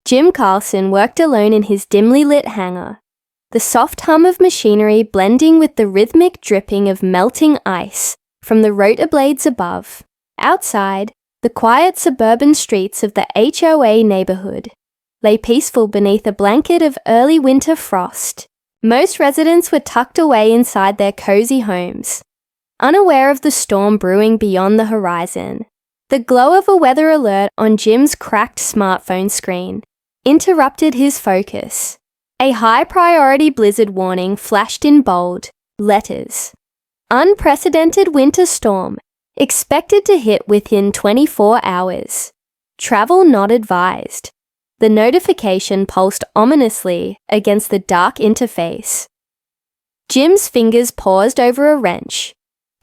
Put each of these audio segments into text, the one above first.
Jim Carlson worked alone in his dimly lit hangar, the soft hum of machinery blending with the rhythmic dripping of melting ice from the rotor blades above. Outside, the quiet suburban streets of the HOA neighborhood lay peaceful beneath a blanket of early winter frost. Most residents were tucked away inside their cozy homes, unaware of the storm brewing beyond the horizon. The glow of a weather alert on Jim's cracked smartphone screen interrupted his focus. A high-priority blizzard warning flashed in bold letters. Unprecedented winter storm, expected to hit within 24 hours. Travel not advised. The notification pulsed ominously against the dark interface. Jim's fingers paused over a wrench,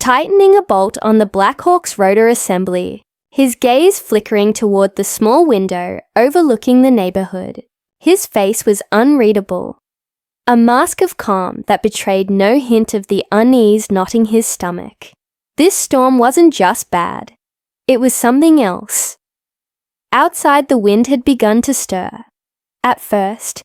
tightening a bolt on the Blackhawk's rotor assembly, his gaze flickering toward the small window overlooking the neighborhood. His face was unreadable, a mask of calm that betrayed no hint of the unease knotting his stomach. This storm wasn't just bad. It was something else. Outside, the wind had begun to stir. At first,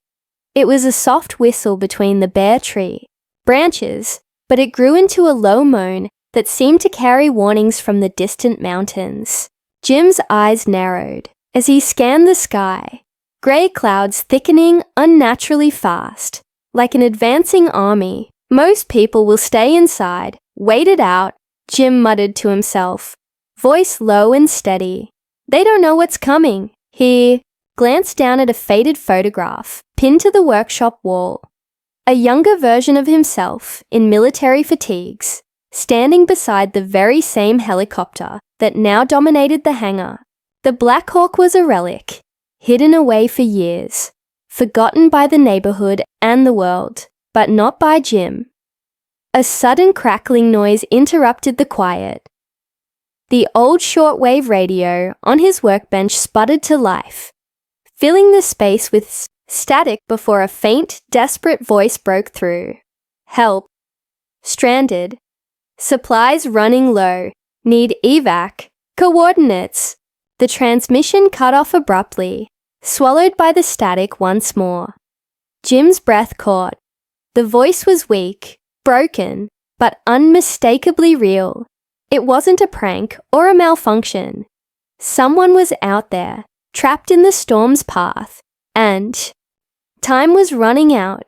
it was a soft whistle between the bare tree branches, but it grew into a low moan that seemed to carry warnings from the distant mountains. Jim's eyes narrowed as he scanned the sky, grey clouds thickening unnaturally fast, like an advancing army. Most people will stay inside, wait it out, Jim muttered to himself, voice low and steady. They don't know what's coming. He glanced down at a faded photograph pinned to the workshop wall. A younger version of himself, in military fatigues, standing beside the very same helicopter that now dominated the hangar. The Black Hawk was a relic, hidden away for years, forgotten by the neighborhood and the world, but not by Jim. A sudden crackling noise interrupted the quiet. The old shortwave radio on his workbench sputtered to life, filling the space with static before a faint, desperate voice broke through. Help. Stranded. Supplies running low. Need evac. Coordinates. The transmission cut off abruptly, swallowed by the static once more. Jim's breath caught. The voice was weak, broken, but unmistakably real. It wasn't a prank or a malfunction. Someone was out there, trapped in the storm's path, and time was running out.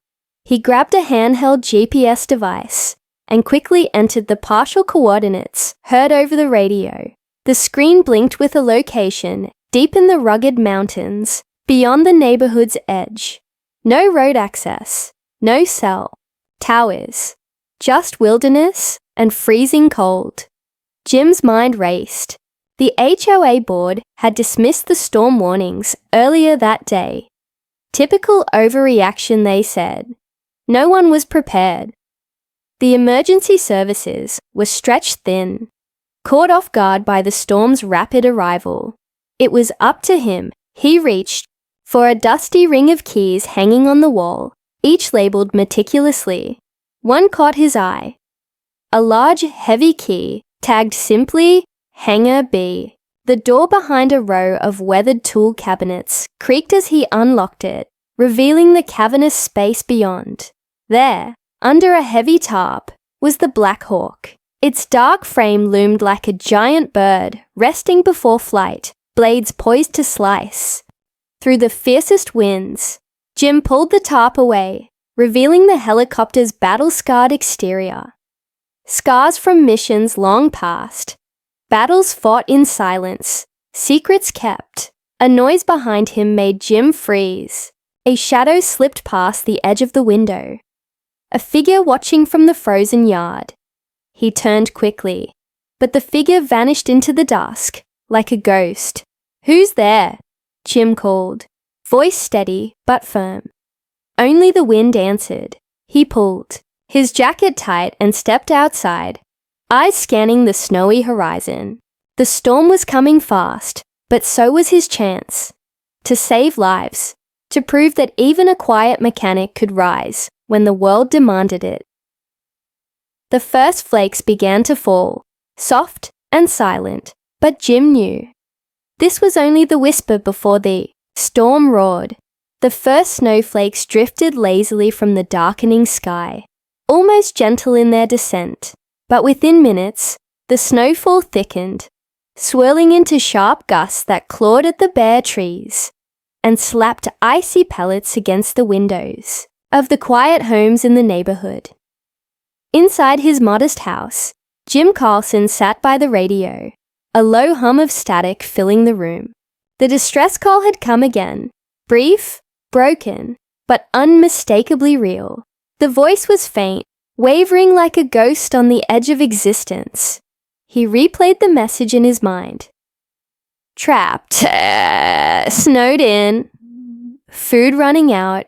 He grabbed a handheld GPS device and quickly entered the partial coordinates heard over the radio. The screen blinked with a location deep in the rugged mountains beyond the neighborhood's edge. No road access, no cell, towers, just wilderness and freezing cold. Jim's mind raced. The HOA board had dismissed the storm warnings earlier that day. Typical overreaction, they said. No one was prepared. The emergency services were stretched thin, caught off guard by the storm's rapid arrival. It was up to him. He reached for a dusty ring of keys hanging on the wall, each labeled meticulously. One caught his eye. A large, heavy key tagged simply Hangar B. The door behind a row of weathered tool cabinets creaked as he unlocked it, revealing the cavernous space beyond. There, under a heavy tarp, was the Black Hawk. Its dark frame loomed like a giant bird, resting before flight, blades poised to slice. Through the fiercest winds, Jim pulled the tarp away, revealing the helicopter's battle-scarred exterior. Scars from missions long past, battles fought in silence, secrets kept. A noise behind him made Jim freeze. A shadow slipped past the edge of the window. A figure watching from the frozen yard. He turned quickly, but the figure vanished into the dusk, like a ghost. "Who's there?" Jim called, voice steady but firm. Only the wind answered. He pulled his jacket tight and stepped outside, eyes scanning the snowy horizon. The storm was coming fast, but so was his chance. To save lives, to prove that even a quiet mechanic could rise when the world demanded it. The first flakes began to fall, soft and silent, but Jim knew. This was only the whisper before the storm roared. The first snowflakes drifted lazily from the darkening sky, almost gentle in their descent, but within minutes, the snowfall thickened, swirling into sharp gusts that clawed at the bare trees and slapped icy pellets against the windows of the quiet homes in the neighborhood. Inside his modest house, Jim Carlson sat by the radio, a low hum of static filling the room. The distress call had come again, brief, broken, but unmistakably real. The voice was faint, wavering like a ghost on the edge of existence. He replayed the message in his mind. Trapped, snowed in, food running out.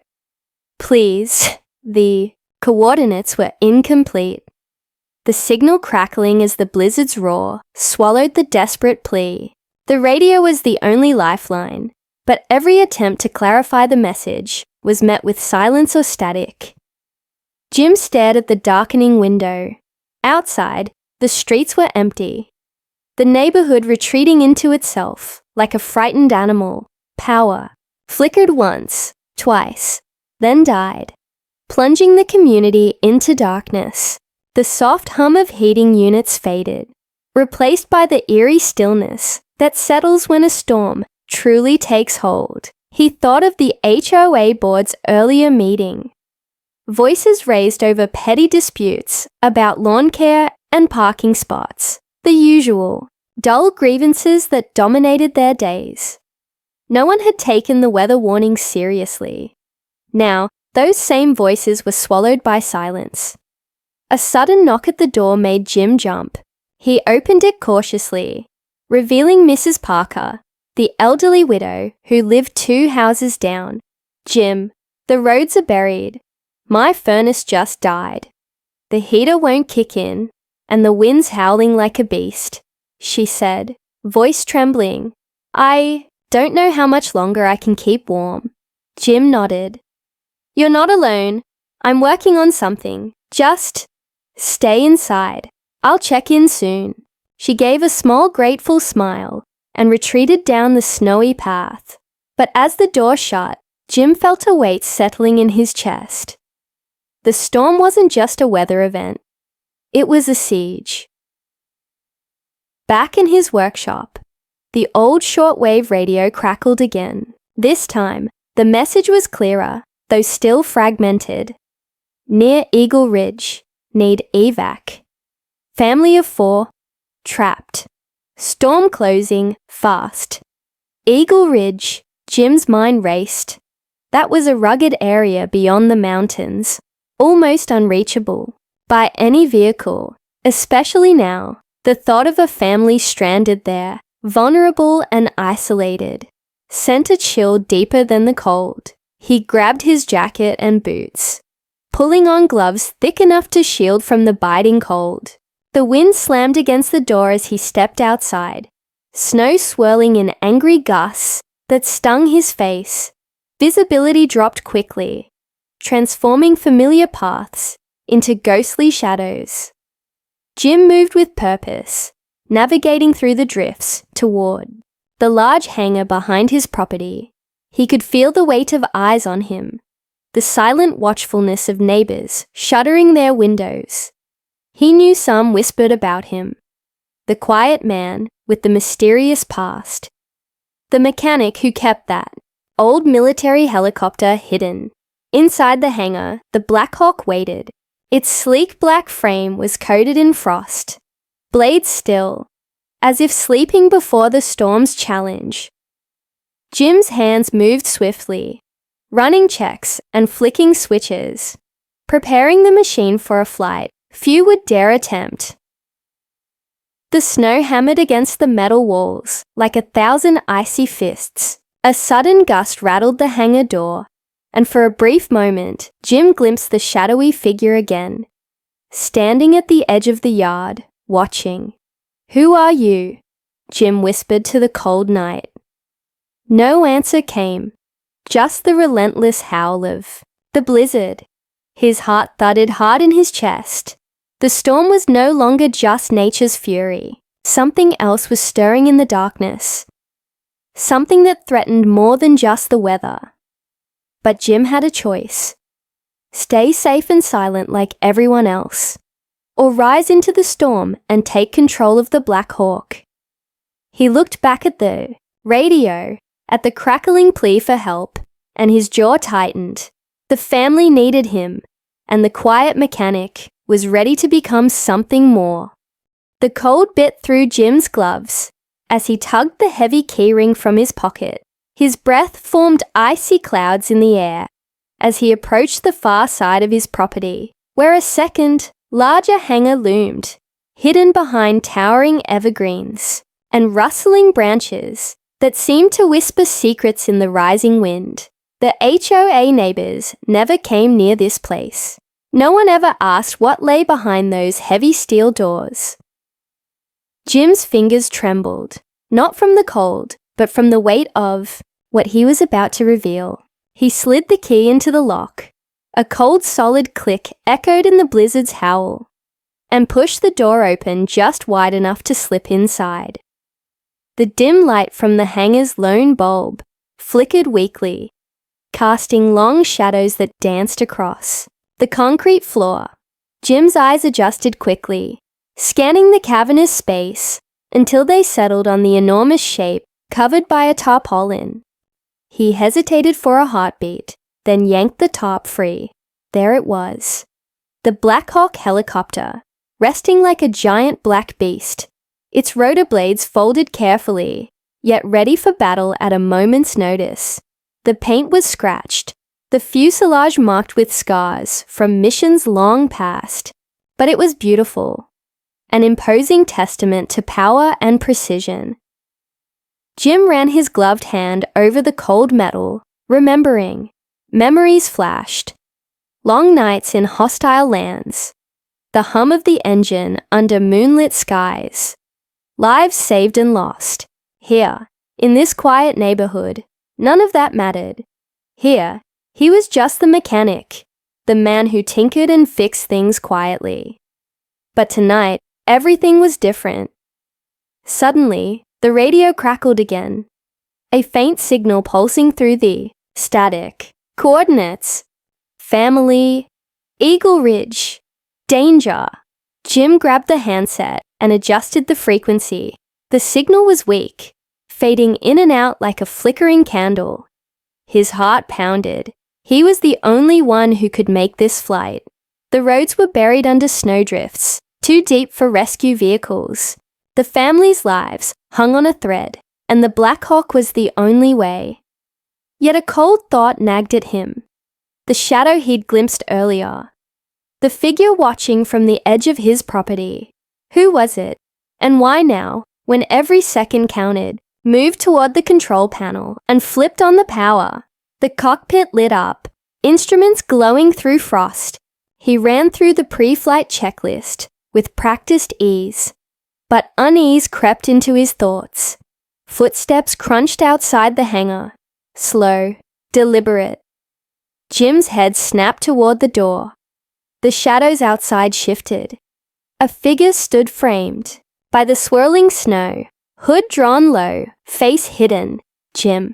Please, the coordinates were incomplete. The signal crackling as the blizzard's roar swallowed the desperate plea. The radio was the only lifeline, but every attempt to clarify the message was met with silence or static. Jim stared at the darkening window. Outside, the streets were empty. The neighborhood retreating into itself like a frightened animal. Power flickered once, twice, then died, plunging the community into darkness. The soft hum of heating units faded, replaced by the eerie stillness that settles when a storm truly takes hold. He thought of the HOA board's earlier meeting. Voices raised over petty disputes about lawn care and parking spots, the usual, dull grievances that dominated their days. No one had taken the weather warnings seriously. Now, those same voices were swallowed by silence. A sudden knock at the door made Jim jump. He opened it cautiously, revealing Mrs. Parker, the elderly widow who lived 2 houses down. Jim, the roads are buried. My furnace just died. The heater won't kick in, and the wind's howling like a beast, she said, voice trembling. I don't know how much longer I can keep warm. Jim nodded. You're not alone. I'm working on something. Just stay inside. I'll check in soon. She gave a small grateful smile and retreated down the snowy path. But as the door shut, Jim felt a weight settling in his chest. The storm wasn't just a weather event. It was a siege. Back in his workshop, the old shortwave radio crackled again. This time, the message was clearer, though still fragmented. Near Eagle Ridge, need evac. Family of 4, trapped. Storm closing, fast. Eagle Ridge, Jim's mind raced. That was a rugged area beyond the mountains, almost unreachable by any vehicle, especially now. The thought of a family stranded there, vulnerable and isolated, sent a chill deeper than the cold. He grabbed his jacket and boots, pulling on gloves thick enough to shield from the biting cold. The wind slammed against the door as he stepped outside, snow swirling in angry gusts that stung his face. Visibility dropped quickly, transforming familiar paths into ghostly shadows. Jim moved with purpose, navigating through the drifts toward the large hangar behind his property. He could feel the weight of eyes on him, the silent watchfulness of neighbors shuttering their windows. He knew some whispered about him. The quiet man with the mysterious past. The mechanic who kept that old military helicopter hidden. Inside the hangar, the Black Hawk waited. Its sleek black frame was coated in frost, blades still, as if sleeping before the storm's challenge. Jim's hands moved swiftly, running checks and flicking switches, preparing the machine for a flight few would dare attempt. The snow hammered against the metal walls like 1,000 icy fists. A sudden gust rattled the hangar door, and for a brief moment, Jim glimpsed the shadowy figure again, standing at the edge of the yard, watching. "Who are you?" Jim whispered to the cold night. No answer came, just the relentless howl of the blizzard. His heart thudded hard in his chest. The storm was no longer just nature's fury. Something else was stirring in the darkness. Something that threatened more than just the weather. But Jim had a choice. Stay safe and silent like everyone else, or rise into the storm and take control of the Black Hawk. He looked back at the radio, at the crackling plea for help, and his jaw tightened. The family needed him, and the quiet mechanic was ready to become something more. The cold bit through Jim's gloves as he tugged the heavy keyring from his pocket. His breath formed icy clouds in the air as he approached the far side of his property, where a second, larger hangar loomed, hidden behind towering evergreens and rustling branches that seemed to whisper secrets in the rising wind. The HOA neighbors never came near this place. No one ever asked what lay behind those heavy steel doors. Jim's fingers trembled, not from the cold, but from the weight of what he was about to reveal. He slid the key into the lock. A cold, solid click echoed in the blizzard's howl, and pushed the door open just wide enough to slip inside. The dim light from the hangar's lone bulb flickered weakly, casting long shadows that danced across the concrete floor. Jim's eyes adjusted quickly, scanning the cavernous space until they settled on the enormous shape covered by a tarpaulin. He hesitated for a heartbeat, then yanked the tarp free. There it was. The Black Hawk helicopter, resting like a giant black beast, its rotor blades folded carefully, yet ready for battle at a moment's notice. The paint was scratched, the fuselage marked with scars from missions long past, but it was beautiful, an imposing testament to power and precision. Jim ran his gloved hand over the cold metal, remembering. Memories flashed. Long nights in hostile lands, the hum of the engine under moonlit skies, lives saved and lost. Here, in this quiet neighborhood, none of that mattered. Here, he was just the mechanic, the man who tinkered and fixed things quietly. But tonight, everything was different. Suddenly, the radio crackled again, a faint signal pulsing through the static. Coordinates. Family. Eagle Ridge. Danger. Jim grabbed the handset and adjusted the frequency. The signal was weak, fading in and out like a flickering candle. His heart pounded. He was the only one who could make this flight. The roads were buried under snowdrifts, too deep for rescue vehicles. The family's lives hung on a thread, and the Black Hawk was the only way. Yet a cold thought nagged at him. The shadow he'd glimpsed earlier. The figure watching from the edge of his property. Who was it? And why now, when every second counted, moved toward the control panel and flipped on the power? The cockpit lit up, instruments glowing through frost. He ran through the pre-flight checklist with practiced ease. But unease crept into his thoughts. Footsteps crunched outside the hangar. Slow, deliberate. Jim's head snapped toward the door. The shadows outside shifted. A figure stood framed by the swirling snow, hood drawn low, face hidden. Jim.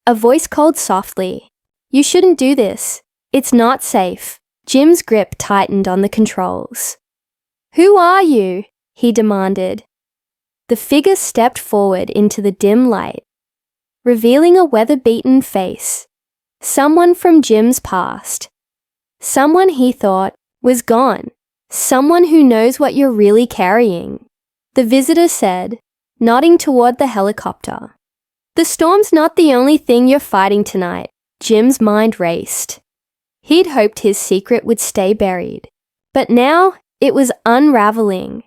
A voice called softly. You shouldn't do this. It's not safe. Jim's grip tightened on the controls. Who are you? He demanded. The figure stepped forward into the dim light, revealing a weather-beaten face. Someone from Jim's past. Someone he thought was gone. Someone who knows what you're really carrying. The visitor said, nodding toward the helicopter. The storm's not the only thing you're fighting tonight. Jim's mind raced. He'd hoped his secret would stay buried. But now it was unraveling.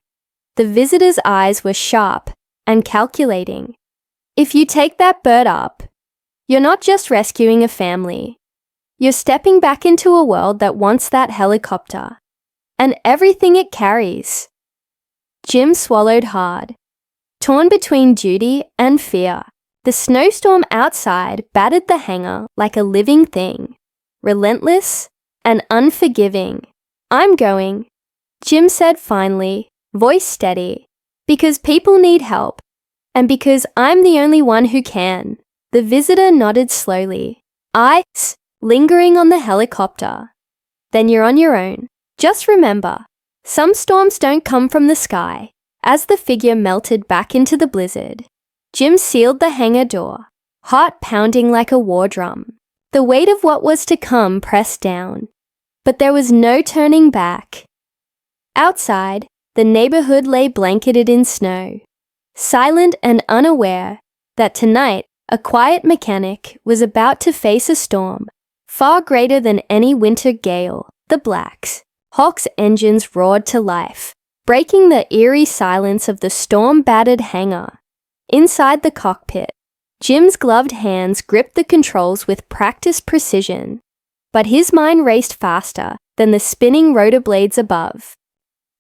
The visitor's eyes were sharp and calculating. If you take that bird up, you're not just rescuing a family. You're stepping back into a world that wants that helicopter and everything it carries. Jim swallowed hard, torn between duty and fear. The snowstorm outside battered the hangar like a living thing, relentless and unforgiving. I'm going, Jim said finally, voice steady, because people need help, and because I'm the only one who can. The visitor nodded slowly. lingering on the helicopter. Then you're on your own. Just remember, some storms don't come from the sky. As the figure melted back into the blizzard, Jim sealed the hangar door, heart pounding like a war drum. The weight of what was to come pressed down, but there was no turning back. Outside, the neighborhood lay blanketed in snow, silent and unaware that tonight a quiet mechanic was about to face a storm far greater than any winter gale. The Blacks. Hawk's engines roared to life, breaking the eerie silence of the storm-battered hangar. Inside the cockpit, Jim's gloved hands gripped the controls with practiced precision, but his mind raced faster than the spinning rotor blades above.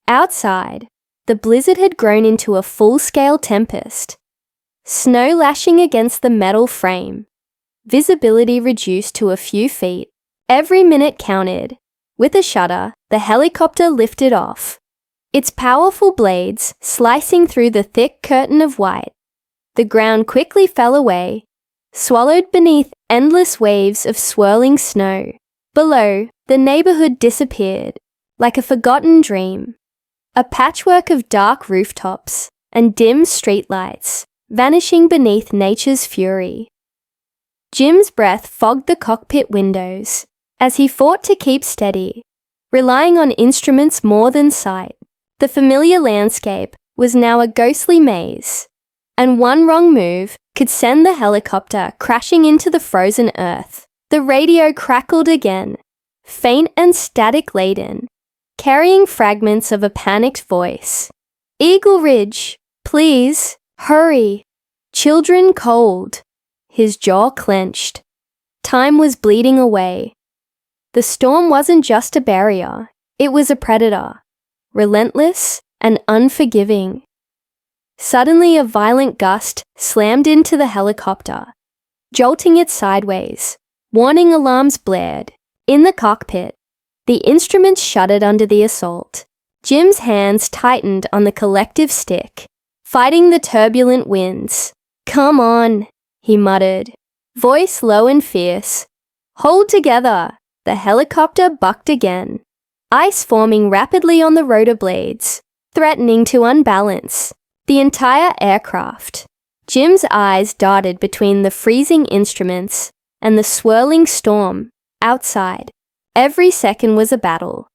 Outside, the blizzard had grown into a full-scale tempest, snow lashing against the metal frame, visibility reduced to a few feet. Every minute counted. With a shudder, the helicopter lifted off, its powerful blades slicing through the thick curtain of white. The ground quickly fell away, swallowed beneath endless waves of swirling snow. Below, the neighborhood disappeared, like a forgotten dream. A patchwork of dark rooftops and dim streetlights, vanishing beneath nature's fury. Jim's breath fogged the cockpit windows as he fought to keep steady, relying on instruments more than sight. The familiar landscape was now a ghostly maze, and one wrong move could send the helicopter crashing into the frozen earth. The radio crackled again, faint and static-laden, carrying fragments of a panicked voice. "Eagle Ridge, please, hurry. Children cold." His jaw clenched. Time was bleeding away. The storm wasn't just a barrier, it was a predator, relentless and unforgiving. Suddenly a violent gust slammed into the helicopter, jolting it sideways. Warning alarms blared. In the cockpit, the instruments shuddered under the assault. Jim's hands tightened on the collective stick, fighting the turbulent winds. "Come on," he muttered, voice low and fierce. "Hold together." The helicopter bucked again, ice forming rapidly on the rotor blades, threatening to unbalance the entire aircraft. Jim's eyes darted between the freezing instruments and the swirling storm outside. Every second was a battle,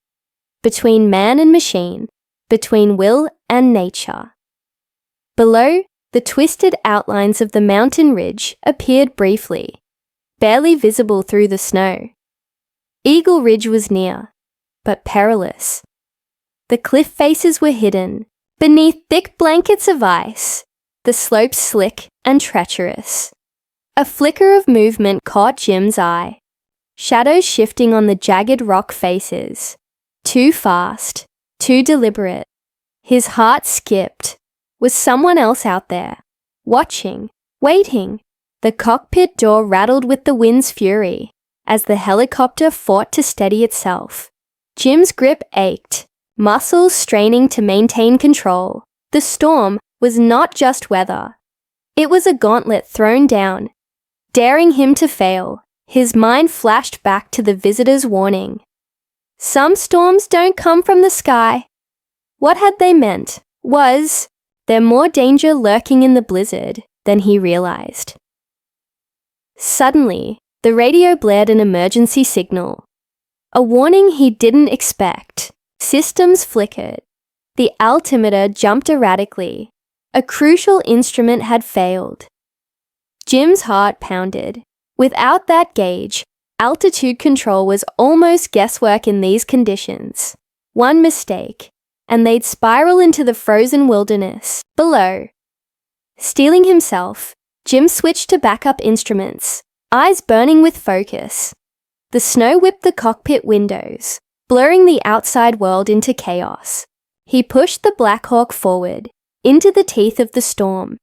between man and machine, between will and nature. Below, the twisted outlines of the mountain ridge appeared briefly, barely visible through the snow. Eagle Ridge was near, but perilous. The cliff faces were hidden beneath thick blankets of ice, the slopes slick and treacherous. A flicker of movement caught Jim's eye, shadows shifting on the jagged rock faces. Too fast, too deliberate. His heart skipped. Was someone else out there, watching, waiting? The cockpit door rattled with the wind's fury as the helicopter fought to steady itself. Jim's grip ached, muscles straining to maintain control. The storm was not just weather. It was a gauntlet thrown down, daring him to fail. His mind flashed back to the visitor's warning. Some storms don't come from the sky. What had they meant? Was there more danger lurking in the blizzard than he realized? Suddenly, the radio blared an emergency signal. A warning he didn't expect. Systems flickered. The altimeter jumped erratically. A crucial instrument had failed. Jim's heart pounded. Without that gauge, altitude control was almost guesswork in these conditions. One mistake, and they'd spiral into the frozen wilderness below. Steeling himself, Jim switched to backup instruments, eyes burning with focus. The snow whipped the cockpit windows, blurring the outside world into chaos. He pushed the Black Hawk forward, into the teeth of the storm.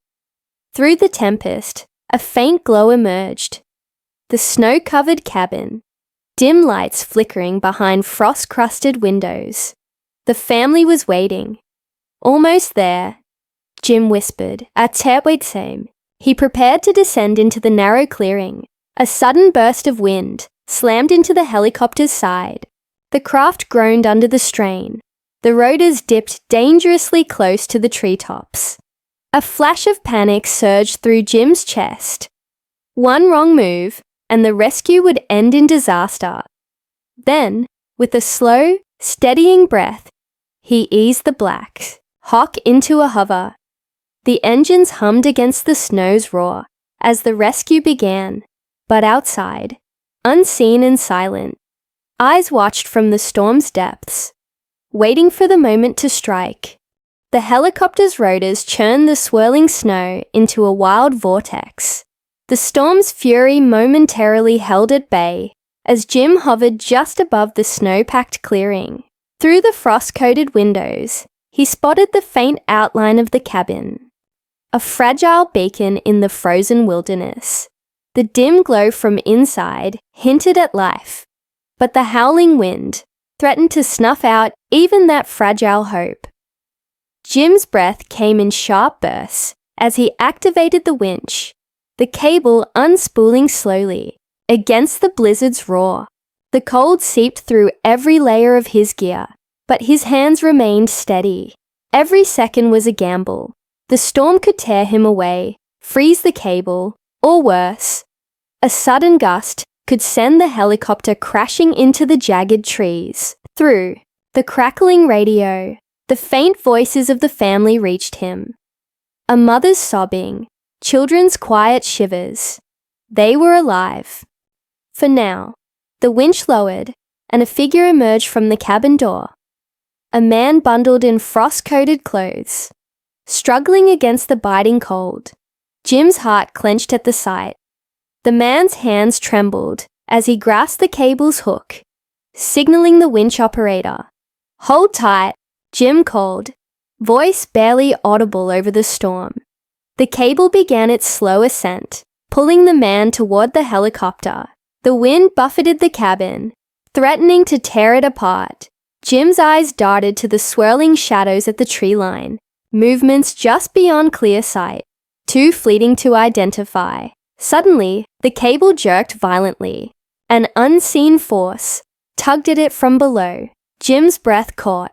Through the tempest, a faint glow emerged. The snow-covered cabin, dim lights flickering behind frost-crusted windows. The family was waiting. Almost there, Jim whispered, "À terre wait same." He prepared to descend into the narrow clearing. A sudden burst of wind, slammed into the helicopter's side. The craft groaned under the strain. The rotors dipped dangerously close to the treetops. A flash of panic surged through Jim's chest. One wrong move, and the rescue would end in disaster. Then, with a slow, steadying breath, he eased the blacks, Hawk into a hover. The engines hummed against the snow's roar as the rescue began, but outside, unseen and silent, eyes watched from the storm's depths, waiting for the moment to strike. The helicopter's rotors churned the swirling snow into a wild vortex. The storm's fury momentarily held at bay as Jim hovered just above the snow-packed clearing. Through the frost-coated windows, he spotted the faint outline of the cabin, a fragile beacon in the frozen wilderness. The dim glow from inside hinted at life, but the howling wind threatened to snuff out even that fragile hope. Jim's breath came in sharp bursts as he activated the winch, the cable unspooling slowly against the blizzard's roar. The cold seeped through every layer of his gear, but his hands remained steady. Every second was a gamble. The storm could tear him away, freeze the cable, or worse, a sudden gust could send the helicopter crashing into the jagged trees. Through the crackling radio, the faint voices of the family reached him. A mother's sobbing, children's quiet shivers. They were alive. For now, the winch lowered, and a figure emerged from the cabin door. A man bundled in frost-coated clothes, struggling against the biting cold. Jim's heart clenched at the sight. The man's hands trembled as he grasped the cable's hook, signaling the winch operator. "Hold tight," Jim called, voice barely audible over the storm. The cable began its slow ascent, pulling the man toward the helicopter. The wind buffeted the cabin, threatening to tear it apart. Jim's eyes darted to the swirling shadows at the tree line, movements just beyond clear sight, too fleeting to identify. Suddenly, the cable jerked violently. An unseen force tugged at it from below. Jim's breath caught.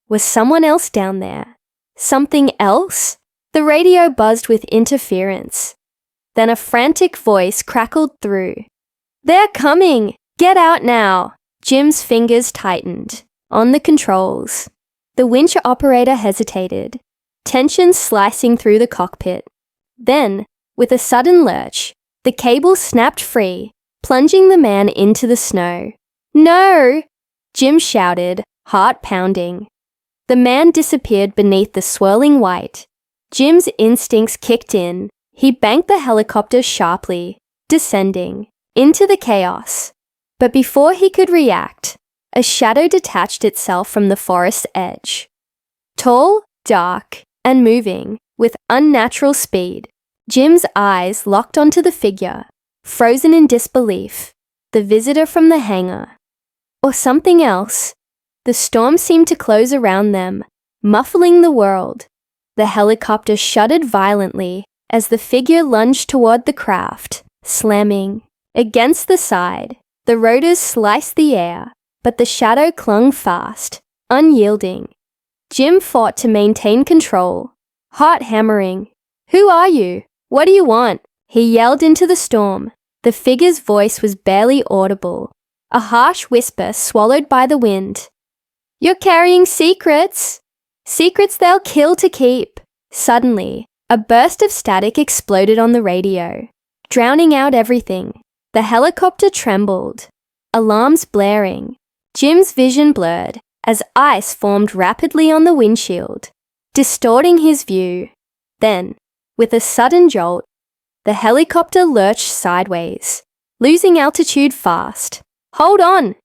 Was someone else down there? Something else? The radio buzzed with interference. Then a frantic voice crackled through. "They're coming! Get out now!" Jim's fingers tightened on the controls. The winch operator hesitated, tension slicing through the cockpit. Then, with a sudden lurch, the cable snapped free, plunging the man into the snow. "No!" Jim shouted, heart pounding. The man disappeared beneath the swirling white. Jim's instincts kicked in. He banked the helicopter sharply, descending into the chaos. But before he could react, a shadow detached itself from the forest's edge. Tall, dark, and moving with unnatural speed. Jim's eyes locked onto the figure, frozen in disbelief. The visitor from the hangar. Or something else. The storm seemed to close around them, muffling the world. The helicopter shuddered violently as the figure lunged toward the craft, slamming against the side. The rotors sliced the air, but the shadow clung fast, unyielding. Jim fought to maintain control, heart hammering. "Who are you? What do you want?" He yelled into the storm. The figure's voice was barely audible, a harsh whisper swallowed by the wind. "You're carrying secrets! Secrets they'll kill to keep." Suddenly, a burst of static exploded on the radio, drowning out everything. The helicopter trembled, alarms blaring. Jim's vision blurred as ice formed rapidly on the windshield, distorting his view. Then, with a sudden jolt, the helicopter lurched sideways, losing altitude fast. "Hold on!"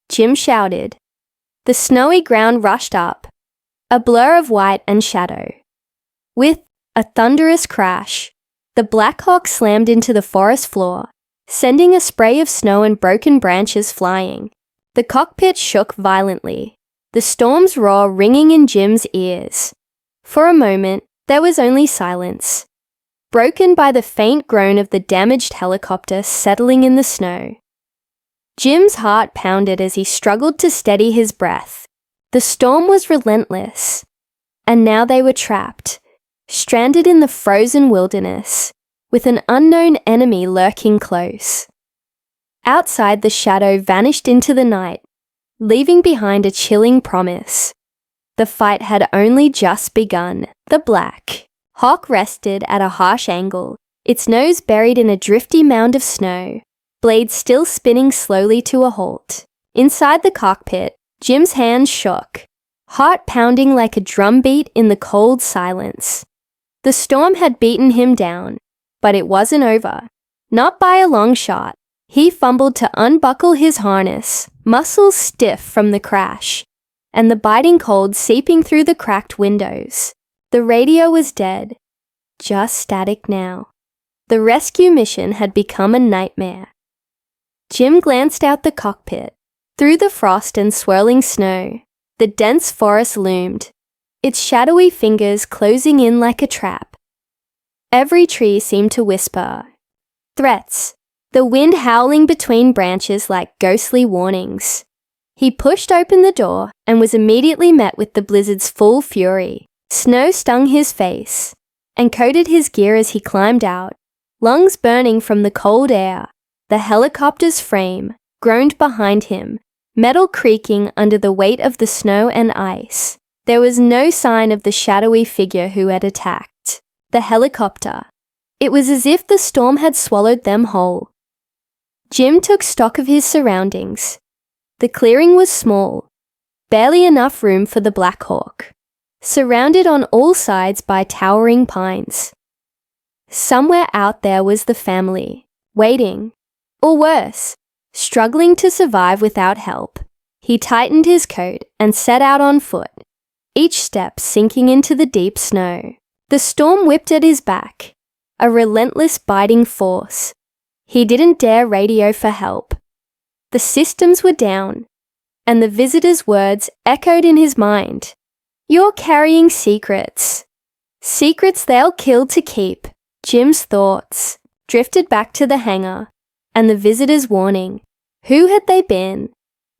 Jim shouted. The snowy ground rushed up, a blur of white and shadow. With a thunderous crash, the Black Hawk slammed into the forest floor, sending a spray of snow and broken branches flying. The cockpit shook violently, the storm's roar ringing in Jim's ears. For a moment, there was only silence, broken by the faint groan of the damaged helicopter settling in the snow. Jim's heart pounded as he struggled to steady his breath. The storm was relentless, and now they were trapped, stranded in the frozen wilderness, with an unknown enemy lurking close. Outside, the shadow vanished into the night, leaving behind a chilling promise. The fight had only just begun. The black hawk rested at a harsh angle, its nose buried in a drifty mound of snow, blades still spinning slowly to a halt. Inside the cockpit, Jim's hands shook, heart pounding like a drumbeat in the cold silence. The storm had beaten him down, but it wasn't over. Not by a long shot. He fumbled to unbuckle his harness, muscles stiff from the crash, and the biting cold seeping through the cracked windows. The radio was dead, just static now. The rescue mission had become a nightmare. Jim glanced out the cockpit. Through the frost and swirling snow, the dense forest loomed, its shadowy fingers closing in like a trap. Every tree seemed to whisper threats, the wind howling between branches like ghostly warnings. He pushed open the door and was immediately met with the blizzard's full fury. Snow stung his face and coated his gear as he climbed out, lungs burning from the cold air. The helicopter's frame groaned behind him, metal creaking under the weight of the snow and ice. There was no sign of the shadowy figure who had attacked the helicopter. It was as if the storm had swallowed them whole. Jim took stock of his surroundings. The clearing was small, barely enough room for the Black Hawk, surrounded on all sides by towering pines. Somewhere out there was the family, waiting, or worse, struggling to survive without help. He tightened his coat and set out on foot, each step sinking into the deep snow. The storm whipped at his back, a relentless biting force. He didn't dare radio for help. The systems were down, and the visitor's words echoed in his mind. "You're carrying secrets. Secrets they'll kill to keep." Jim's thoughts drifted back to the hangar and the visitor's warning. Who had they been?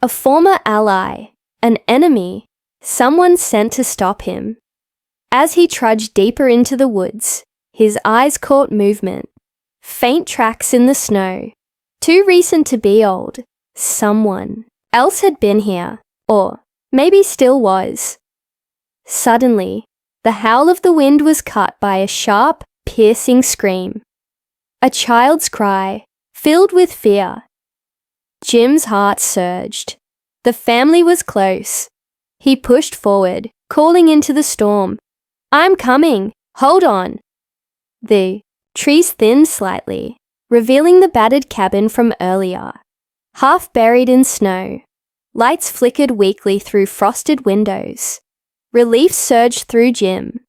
A former ally, an enemy, someone sent to stop him. As he trudged deeper into the woods, his eyes caught movement. Faint tracks in the snow, too recent to be old. Someone else had been here, or maybe still was. Suddenly, the howl of the wind was cut by a sharp, piercing scream. A child's cry, filled with fear. Jim's heart surged. The family was close. He pushed forward, calling into the storm. "I'm coming! Hold on!" The trees thinned slightly, revealing the battered cabin from earlier. Half buried in snow, lights flickered weakly through frosted windows. Relief surged through Jim,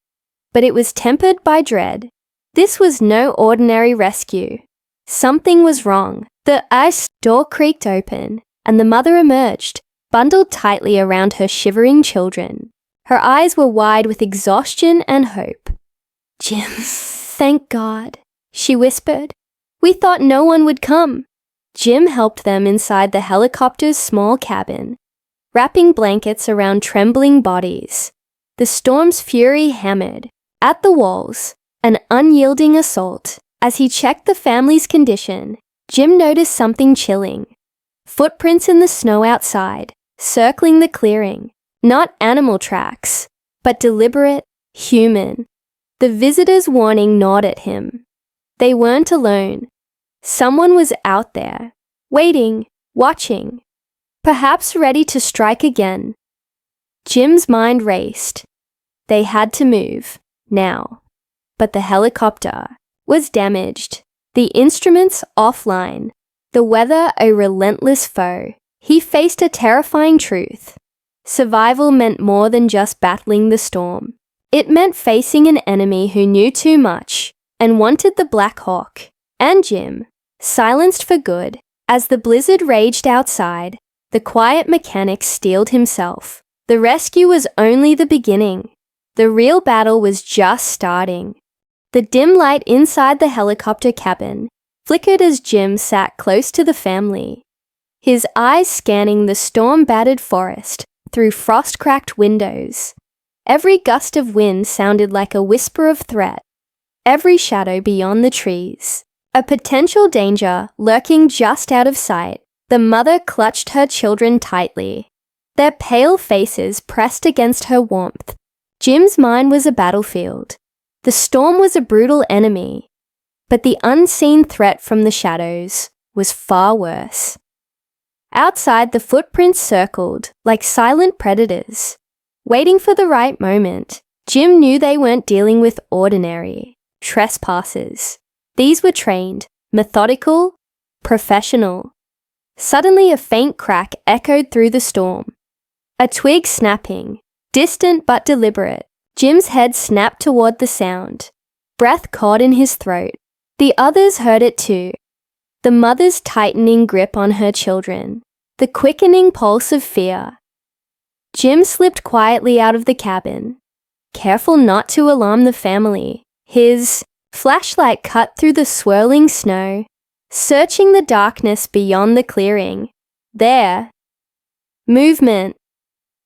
but it was tempered by dread. This was no ordinary rescue. Something was wrong. The ice door creaked open, and the mother emerged, bundled tightly around her shivering children. Her eyes were wide with exhaustion and hope. "Jim, thank God," she whispered. "We thought no one would come." Jim helped them inside the helicopter's small cabin, wrapping blankets around trembling bodies. The storm's fury hammered at the walls, an unyielding assault. As he checked the family's condition, Jim noticed something chilling. Footprints in the snow outside, circling the clearing. Not animal tracks, but deliberate, human. The visitor's warning gnawed at him. They weren't alone. Someone was out there, waiting, watching, perhaps ready to strike again. Jim's mind raced. They had to move, now. But the helicopter was damaged, the instruments offline, the weather a relentless foe. He faced a terrifying truth. Survival meant more than just battling the storm. It meant facing an enemy who knew too much and wanted the Black Hawk. And Jim, silenced for good. As the blizzard raged outside, the quiet mechanic steeled himself. The rescue was only the beginning. The real battle was just starting. The dim light inside the helicopter cabin flickered as Jim sat close to the family. his eyes scanning the storm-battered forest through frost-cracked windows. Every gust of wind sounded like a whisper of threat, every shadow beyond the trees. A potential danger lurking just out of sight. The mother clutched her children tightly, their pale faces pressed against her warmth. Jim's mind was a battlefield. The storm was a brutal enemy, but the unseen threat from the shadows was far worse. Outside, the footprints circled like silent predators, waiting for the right moment. Jim knew they weren't dealing with ordinary trespassers. These were trained, methodical, professional. Suddenly, a faint crack echoed through the storm. A twig snapping, distant but deliberate. Jim's head snapped toward the sound. Breath caught in his throat. The others heard it too. The mother's tightening grip on her children, the quickening pulse of fear. Jim slipped quietly out of the cabin, careful not to alarm the family. His flashlight cut through the swirling snow, searching the darkness beyond the clearing. There. Movement.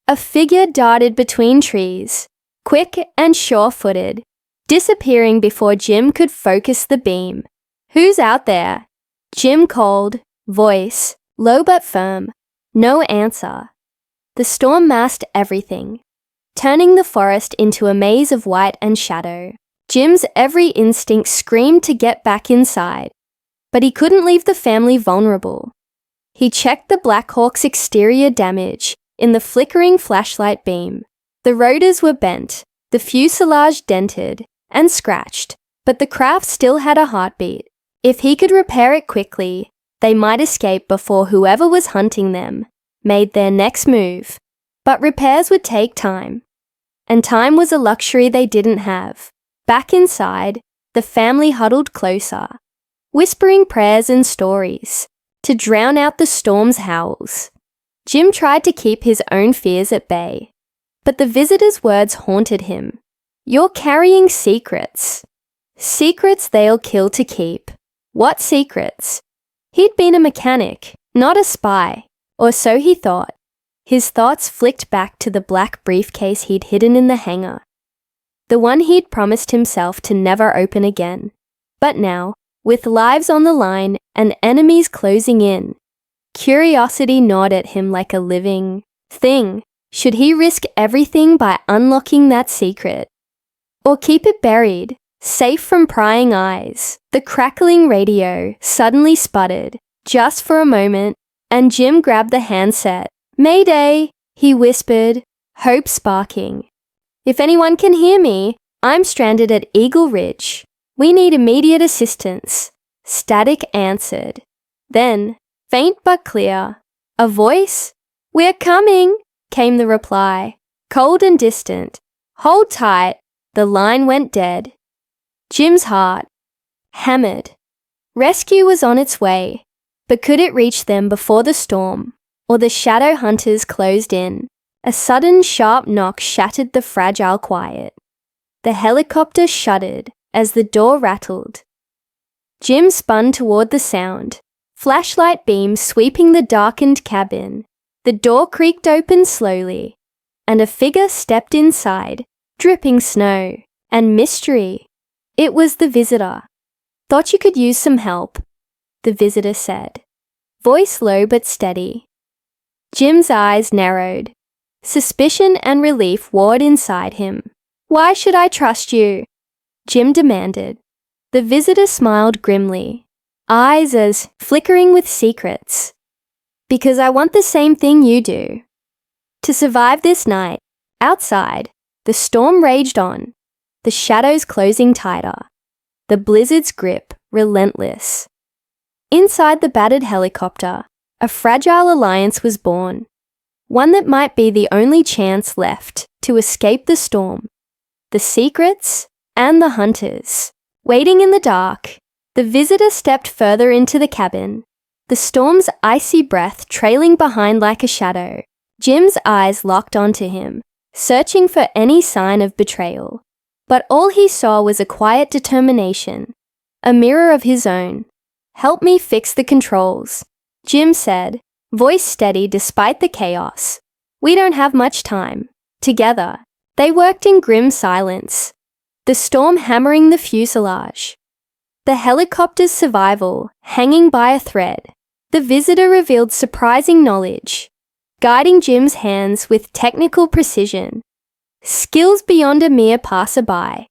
A figure darted between trees, quick and sure-footed, disappearing before Jim could focus the beam. "Who's out there?" Jim called, voice low but firm. No answer. The storm masked everything, turning the forest into a maze of white and shadow. Jim's every instinct screamed to get back inside, but he couldn't leave the family vulnerable. He checked the Black Hawk's exterior damage in the flickering flashlight beam. The rotors were bent, the fuselage dented and scratched, but the craft still had a heartbeat. If he could repair it quickly, they might escape before whoever was hunting them made their next move. But repairs would take time, and time was a luxury they didn't have. Back inside, the family huddled closer, whispering prayers and stories to drown out the storm's howls. Jim tried to keep his own fears at bay, but the visitor's words haunted him. "You're carrying secrets. Secrets they'll kill to keep." What secrets? He'd been a mechanic, not a spy, or so he thought. His thoughts flicked back to the black briefcase he'd hidden in the hangar, the one he'd promised himself to never open again. But now, with lives on the line and enemies closing in, curiosity gnawed at him like a living thing. Should he risk everything by unlocking that secret? Or keep it buried, safe from prying eyes? The crackling radio suddenly sputtered, just for a moment, and Jim grabbed the handset. "Mayday," he whispered, hope sparking. "If anyone can hear me, I'm stranded at Eagle Ridge. We need immediate assistance." Static answered. Then, faint but clear, a voice? "We're coming," came the reply, cold and distant. "Hold tight." The line went dead. Jim's heart hammered. Rescue was on its way, but could it reach them before the storm or the shadow hunters closed in? A sudden sharp knock shattered the fragile quiet. The helicopter shuddered as the door rattled. Jim spun toward the sound, flashlight beams sweeping the darkened cabin. The door creaked open slowly, and a figure stepped inside, dripping snow and mystery. It was the visitor. "Thought you could use some help," the visitor said, voice low but steady. Jim's eyes narrowed. Suspicion and relief warred inside him. "Why should I trust you?" Jim demanded. The visitor smiled grimly, eyes as flickering with secrets. "Because I want the same thing you do. To survive this night." Outside, the storm raged on, the shadows closing tighter, the blizzard's grip relentless. Inside the battered helicopter, a fragile alliance was born, one that might be the only chance left to escape the storm. The secrets and the hunters. Waiting in the dark, the visitor stepped further into the cabin, the storm's icy breath trailing behind like a shadow. Jim's eyes locked onto him, searching for any sign of betrayal. But all he saw was a quiet determination, a mirror of his own. "Help me fix the controls," Jim said, voice steady despite the chaos. "We don't have much time." Together, they worked in grim silence, the storm hammering the fuselage. The helicopter's survival hanging by a thread. The visitor revealed surprising knowledge, guiding Jim's hands with technical precision, skills beyond a mere passerby.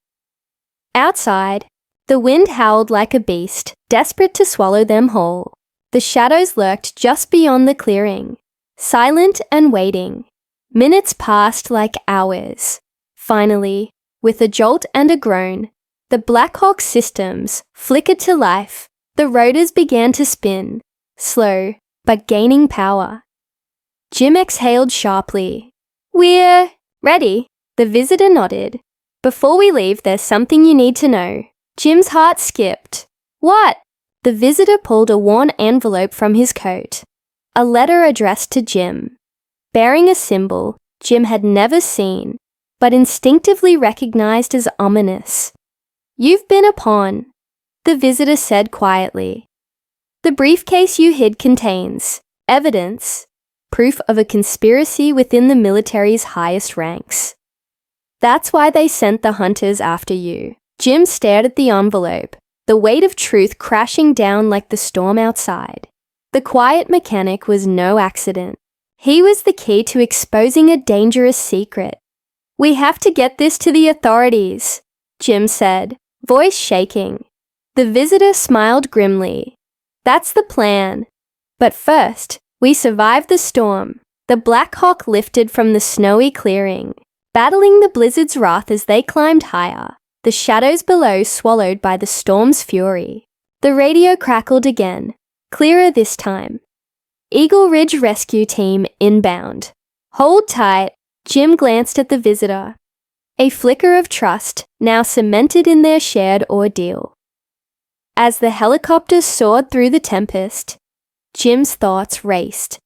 Outside, the wind howled like a beast, desperate to swallow them whole. The shadows lurked just beyond the clearing, silent and waiting. Minutes passed like hours. Finally, with a jolt and a groan, the Black Hawk systems flickered to life. The rotors began to spin, slow but gaining power. Jim exhaled sharply. "We're ready." The visitor nodded. "Before we leave, there's something you need to know." Jim's heart skipped. "What?" The visitor pulled a worn envelope from his coat. A letter addressed to Jim, bearing a symbol Jim had never seen, but instinctively recognized as ominous. "You've been a pawn," the visitor said quietly. "The briefcase you hid contains evidence, proof of a conspiracy within the military's highest ranks. That's why they sent the hunters after you." Jim stared at the envelope, the weight of truth crashing down like the storm outside. The quiet mechanic was no accident. He was the key to exposing a dangerous secret. "We have to get this to the authorities," Jim said, voice shaking. The visitor smiled grimly. "That's the plan. But first, we survived the storm." The Black Hawk lifted from the snowy clearing, battling the blizzard's wrath as they climbed higher, the shadows below swallowed by the storm's fury. The radio crackled again, clearer this time. "Eagle Ridge Rescue Team inbound." "Hold tight." Jim glanced at the visitor. A flicker of trust now cemented in their shared ordeal. As the helicopter soared through the tempest, Jim's thoughts raced.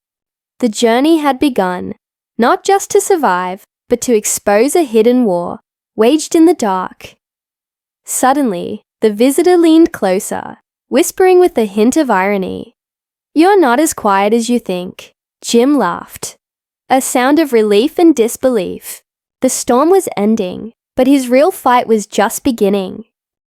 The journey had begun, not just to survive, but to expose a hidden war, waged in the dark. Suddenly, the visitor leaned closer, whispering with a hint of irony. "You're not as quiet as you think." Jim laughed, a sound of relief and disbelief. The storm was ending, but his real fight was just beginning.